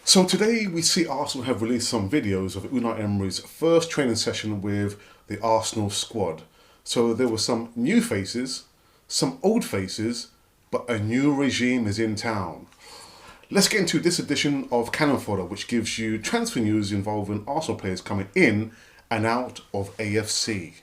So today we see Arsenal have released some videos of Unai Emery's first training session with the Arsenal squad. So there were some new faces, some old faces, but a new regime is in town. Let's get into this edition of Cannon Fodder, which gives you transfer news involving Arsenal players coming in and out of AFC.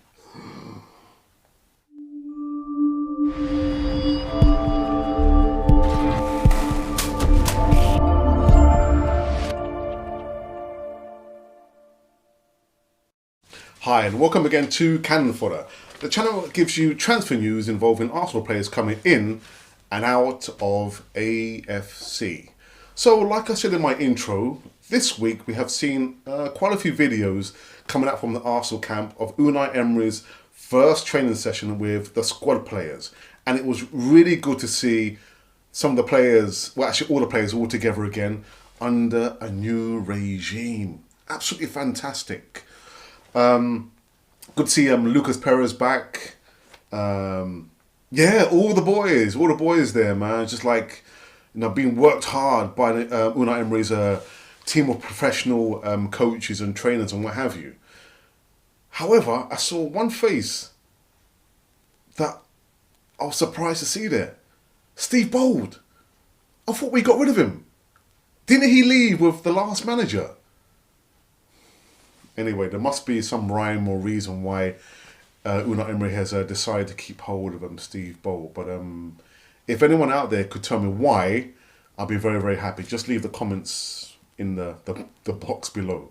Hi and welcome again to Cannon Fodder, the channel that gives you transfer news involving Arsenal players coming in and out of AFC. So like I said in my intro, this week we have seen quite a few videos coming out from the Arsenal camp of Unai Emery's first training session with the squad players. And it was really good to see some of the players, well actually all the players all together again under a new regime. Absolutely fantastic. Good to see Lucas Perez back. Yeah, all the boys there, man. Just like, being worked hard by Unai Emery's team of professional coaches and trainers and what have you. However, I saw one face that I was surprised to see there. Steve Bold. I thought we got rid of him. Didn't he leave with the last manager? Anyway, there must be some rhyme or reason why Unai Emery has decided to keep hold of Steve Bold. But if anyone out there could tell me why, I'll be very, very happy. Just leave the comments in the box below.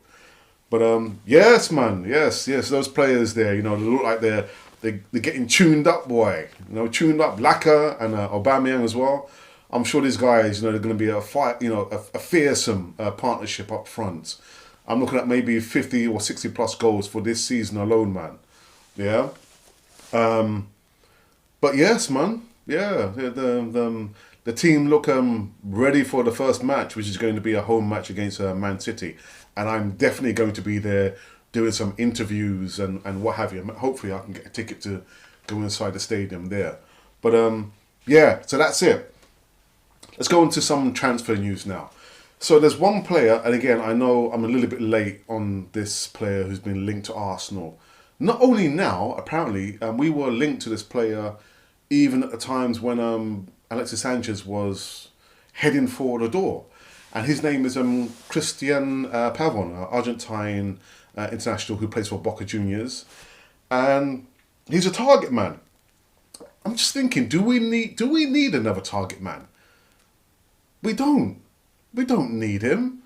But yes, man, yes, those players there, they look like they're getting tuned up, boy. Tuned up. Laka and Aubameyang as well. I'm sure these guys, they're going to be a fight, a fearsome partnership up front. I'm looking at maybe 50 or 60 plus goals for this season alone, man. Yeah. But yes, man. Yeah. The team look ready for the first match, which is going to be a home match against Man City. And I'm definitely going to be there doing some interviews and what have you. Hopefully I can get a ticket to go inside the stadium there. But yeah, so that's it. Let's go into some transfer news now. So there's one player, and again, I know I'm a little bit late on this player who's been linked to Arsenal. Not only now, apparently, we were linked to this player even at the times when Alexis Sanchez was heading for the door. And his name is Christian Pavon, an Argentine international who plays for Boca Juniors. And he's a target man. I'm just thinking, do we need another target man? We don't. We don't need him.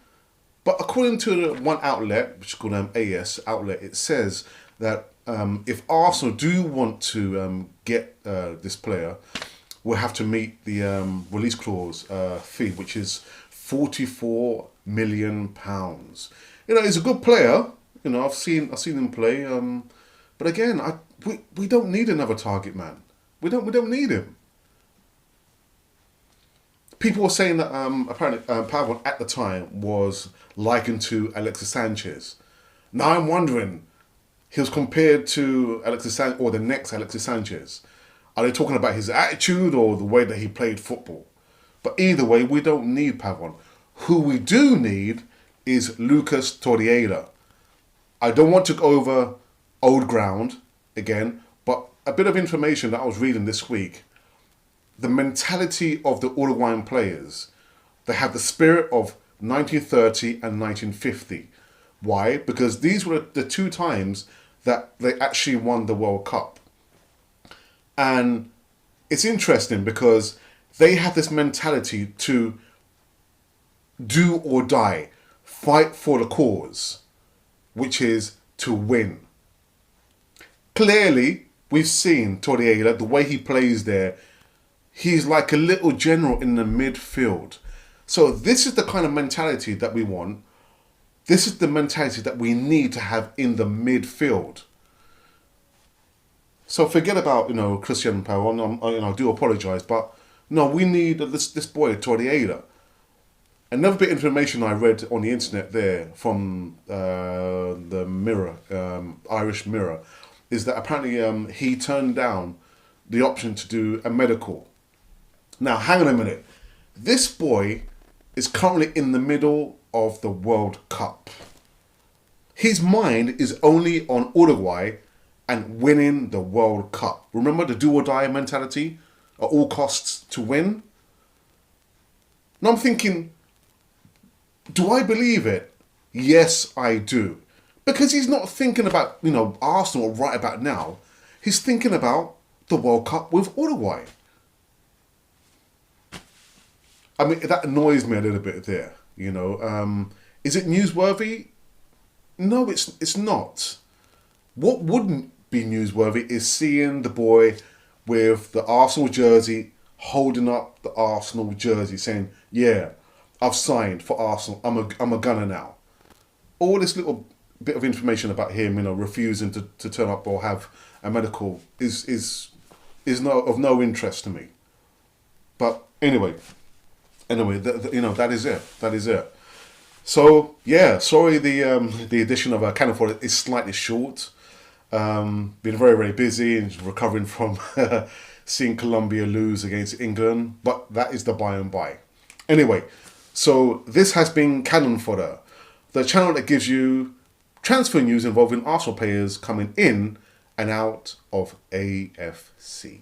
But according to one outlet, which is called AS outlet, it says that if Arsenal do want to get this player, we'll have to meet the release clause fee, which is £44 million. He's a good player. I've seen him play. But again, we don't need another target man. We don't need him. People were saying that apparently Pavon at the time was likened to Alexis Sanchez. Now I'm wondering, he was compared to Alexis Sanchez or the next Alexis Sanchez. Are they talking about his attitude or the way that he played football? But either way, we don't need Pavon. Who we do need is Lucas Torreira. I don't want to go over old ground again, but a bit of information that I was reading this week. The mentality of the Uruguayan players, they have the spirit of 1930 and 1950. Why? Because these were the two times that they actually won the World Cup. And it's interesting because they have this mentality to do or die, fight for the cause, which is to win. Clearly, we've seen Torreira, the way he plays there, he's like a little general in the midfield. So this is the kind of mentality that we want. This is the mentality that we need to have in the midfield. So forget about, Christian Pavon. I do apologise, but no, we need this boy, Torreira. Another bit of information I read on the internet there from the Mirror, Irish Mirror, is that apparently he turned down the option to do a medical. Now, hang on a minute. This boy is currently in the middle of the World Cup. His mind is only on Uruguay and winning the World Cup. Remember the do or die mentality? At all costs to win? Now I'm thinking, do I believe it? Yes, I do. Because he's not thinking about, Arsenal right about now. He's thinking about the World Cup with Uruguay. I mean, that annoys me a little bit there, Is it newsworthy? No, it's not. What wouldn't be newsworthy is seeing the boy with the Arsenal jersey holding up the Arsenal jersey saying, yeah, I've signed for Arsenal. I'm a gunner now. All this little bit of information about him, refusing to turn up or have a medical is of no interest to me. But anyway, that is it. That is it. So yeah, sorry the edition of Cannon Fodder is slightly short. Been very, very busy and recovering from seeing Colombia lose against England, but that is the by and by. Anyway, so this has been Cannon Fodder, the channel that gives you transfer news involving Arsenal players coming in and out of AFC.